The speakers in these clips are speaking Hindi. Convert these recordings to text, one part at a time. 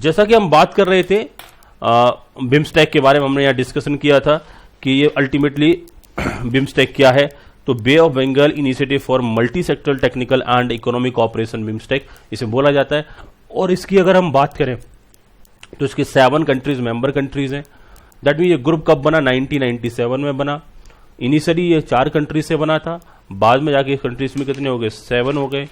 जैसा कि हम बात कर रहे थे बिम्स्टेक के बारे में, हमने यहाँ डिस्कशन किया था कि ये अल्टीमेटली बिम्स्टेक क्या है। तो Bay of Bengal initiative for multi sectoral technical and economic cooperation, BIMSTEC इसे बोला जाता है। और इसकी अगर हम बात करें तो इसके 7 कंट्रीज मेंबर कंट्रीज हैं। दैट मीन ये ग्रुप कब बना, 1997 में बना। इनिशियली ये 4 कंट्रीज से बना था, बाद में जाके कंट्रीज में कितने हो गए, 7 हो गए।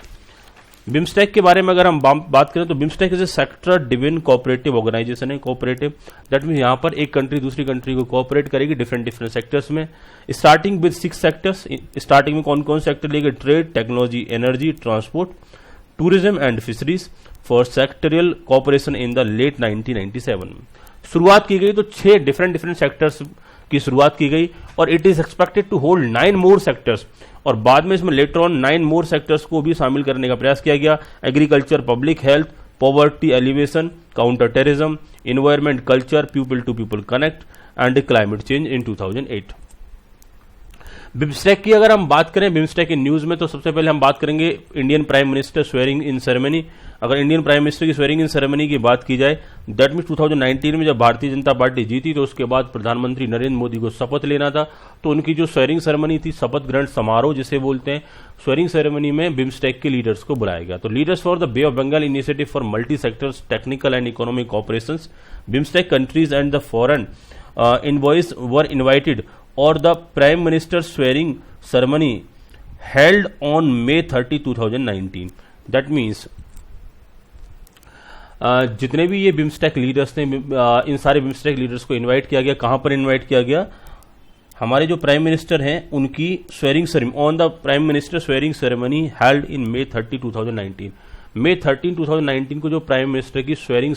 बिम्स्टेक के बारे में अगर हम बात करें तो BIMSTEC is a sector division cooperative organization है, कोऑपरेटिव। दैट मीन यहाँ पर एक कंट्री दूसरी कंट्री को कोऑपरेट करेगी डिफरेंट सेक्टर्स में। Starting with 6 sectors. स्टार्टिंग में कौन कौन से सेक्टर लेंगे, trade, technology, energy, transport, tourism and fisheries for sectorial cooperation in the late 1997 में शुरुआत की गई। तो 6 डिफरेंट सेक्टर्स की शुरुआत की गई और it is expected to hold 9 more sectors. और बाद में इसमें लेटर ऑन 9 मोर सेक्टर्स को भी शामिल करने का प्रयास किया गया। Agriculture, public health, poverty alleviation, counter terrorism, environment, culture, people to people connect and climate change in 2008। BIMSTEC की अगर हम बात करें, बिम्स्टेक इन न्यूज में, तो सबसे पहले हम बात करेंगे Indian prime minister swearing in ceremony. अगर इंडियन प्राइम मिनिस्टर की स्वेरिंग इन सेरेमनी की बात की जाए, दैट मीन 2019 में जब भारतीय जनता पार्टी जीती तो उसके बाद प्रधानमंत्री नरेंद्र मोदी को शपथ लेना था। तो उनकी जो स्वेरिंग सेरेमनी थी, शपथ ग्रहण समारोह जिसे बोलते हैं, स्वेरिंग सेरेमनी में बिम्स्टेक के लीडर्स को बुलाया गया। तो leaders for the Bay of Bengal initiative for multi sectors technical and economic cooperations, BIMSTEC countries and the foreign envoys were invited or the prime minister's swearing ceremony held on May 30, 2019. That means जितने भी ये बिम्स्टेक लीडर्स थे, इन सारे बिम्स्टेक लीडर्स को इनवाइट किया गया। कहां पर इनवाइट किया गया, हमारे जो प्राइम मिनिस्टर हैं उनकी swearing ceremony, on the prime minister swearing ceremony held in May 30, 2019। May 13, 2019 को जो प्राइम मिनिस्टर की स्वेरिंग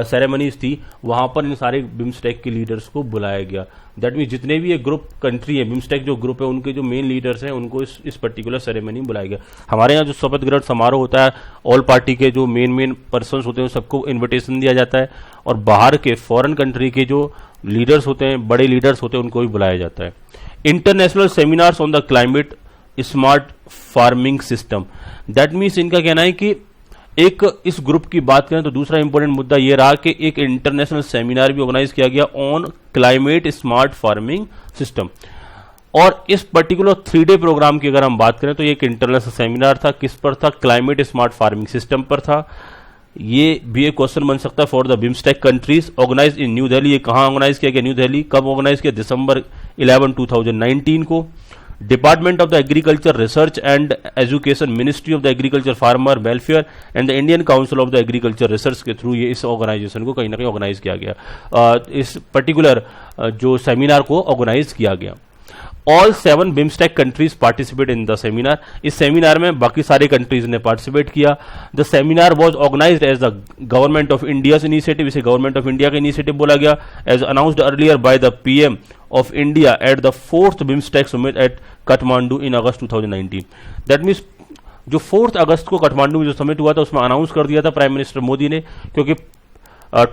सेरेमनीज थी, वहां पर इन सारे बिम्स्टेक के लीडर्स को बुलाया गया। दैट मीन जितने भी ये ग्रुप कंट्री है, बिम्स्टेक जो ग्रुप है, उनके जो मेन लीडर्स हैं उनको इस पर्टिकुलर सेरेमनी में बुलाया गया। हमारे यहाँ जो शपथ ग्रहण समारोह होता है, ऑल पार्टी के जो मेन पर्सन्स होते हैं सबको इन्विटेशन दिया जाता है और बाहर के फॉरेन कंट्री के जो लीडर्स होते हैं, बड़े लीडर्स होते हैं, उनको भी बुलाया जाता है। International seminars on the climate smart farming system. That means इनका कहना है कि एक इस ग्रुप की बात करें तो दूसरा इंपॉर्टेंट मुद्दा यह रहा कि एक इंटरनेशनल सेमिनार भी ऑर्गेनाइज किया गया on climate smart farming system. और इस पर्टिकुलर 3 डे प्रोग्राम की अगर हम बात करें तो ये एक इंटरनेशनल सेमिनार था। किस पर था, क्लाइमेट स्मार्ट फार्मिंग सिस्टम पर था। ये भी एक क्वेश्चन बन सकता है for the BIMSTEC countries. Organise in New Delhi. ये कहां ऑर्गेनाइज किया गया, न्यू दिल्ली। कब ऑर्गेनाइज किया, December 11, 2019 को। Department of the agriculture research and education, ministry of the agriculture farmer welfare and the Indian council of the agriculture research के थ्रू ये इस ऑर्गेनाइजेशन को कहीं ना कहीं ऑर्गेनाइज किया गया, इस पर्टिकुलर जो सेमिनार को ऑर्गेनाइज किया गया। All 7 BIMSTEC countries participate in the seminar. इस सेमिनार में बाकी सारे कंट्रीज ने पार्टिसिपेट किया। The seminar was organised as the government of India initiative. इसे गवर्नमेंट ऑफ इंडिया का इनिशिएटिव बोला गया, as announced earlier by the PM of India at the 4th BIMSTEC summit at Kathmandu in August 2019. That means जो 4 अगस्त को काठमांडू में जो समिट हुआ था उसमें अनाउंस कर दिया था प्राइम मिनिस्टर मोदी ने, क्योंकि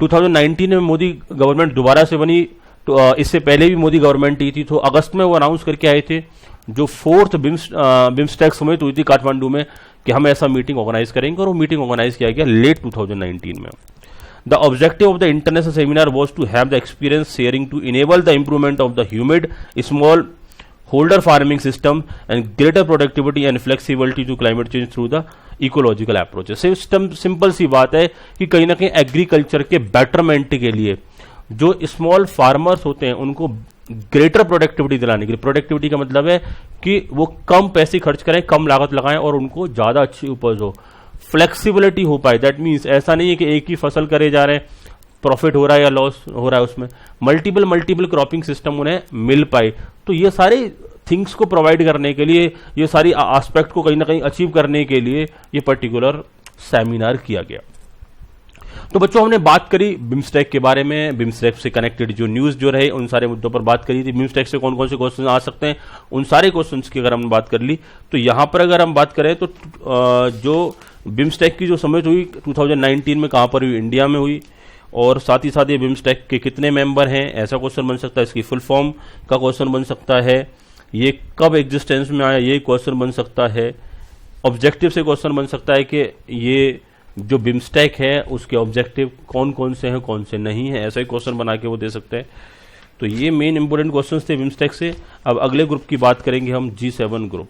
2019 में मोदी गवर्नमेंट दोबारा से बनी, तो इससे पहले भी मोदी गवर्नमेंट ही थी। तो अगस्त में वो अनाउंस करके आए थे जो 4th बिम्स्टेक समिट हुई थी काठमांडू में कि हम ऐसा मीटिंग ऑर्गेनाइज करेंगे, और वो मीटिंग ऑर्गेनाइज किया गया लेट 2019 में। The objective of the international seminar was to have the experience sharing to enable the improvement of the humid small holder farming system and greater productivity and flexibility to climate change through the ecological approaches. Simple सी बात है कि कहीं ना कहीं एग्रीकल्चर के बेटरमेंट के लिए जो स्मॉल फार्मर्स होते हैं उनको ग्रेटर प्रोडक्टिविटी दिलाने के लिए, प्रोडक्टिविटी का मतलब है कि वो कम पैसे खर्च करें, कम लागत लगाएं और उनको ज्यादा अच्छी उपज हो, फ्लेक्सिबिलिटी हो पाए। दैट मीन्स ऐसा नहीं है कि एक ही फसल करे जा रहे हैं, प्रॉफिट हो रहा है या लॉस हो रहा है, उसमें मल्टीपल क्रॉपिंग सिस्टम उन्हें मिल पाए। तो ये सारे थिंग्स को प्रोवाइड करने के लिए, ये सारी एस्पेक्ट को कहीं ना कहीं अचीव करने के लिए ये पर्टिकुलर सेमिनार किया गया। तो बच्चों हमने बात करी बिम्स्टेक के बारे में, बिम्स्टेक से कनेक्टेड जो न्यूज जो रहे उन सारे मुद्दों पर बात करी थी। बिम्स्टेक से कौन कौन से क्वेश्चन आ सकते हैं, उन सारे क्वेश्चंस की अगर हम बात कर ली तो यहां पर अगर हम बात करें तो जो बिम्स्टेक की जो समिट हुई 2019 में कहां पर हुई, इंडिया में हुई। और साथ ही साथ ये बिम्स्टेक के कितने मेंबर हैं, ऐसा क्वेश्चन बन सकता है। इसकी फुल फॉर्म का क्वेश्चन बन सकता है। ये कब एग्जिस्टेंस में आया, ये क्वेश्चन बन सकता है। ऑब्जेक्टिव से क्वेश्चन बन सकता है कि ये जो बिम्स्टेक है उसके ऑब्जेक्टिव कौन कौन से हैं, कौन से नहीं है, ऐसा ही क्वेश्चन बना के वो दे सकते हैं। तो ये मेन इंपोर्टेंट क्वेश्चंस थे बिम्स्टेक से। अब अगले ग्रुप की बात करेंगे हम, G7 ग्रुप।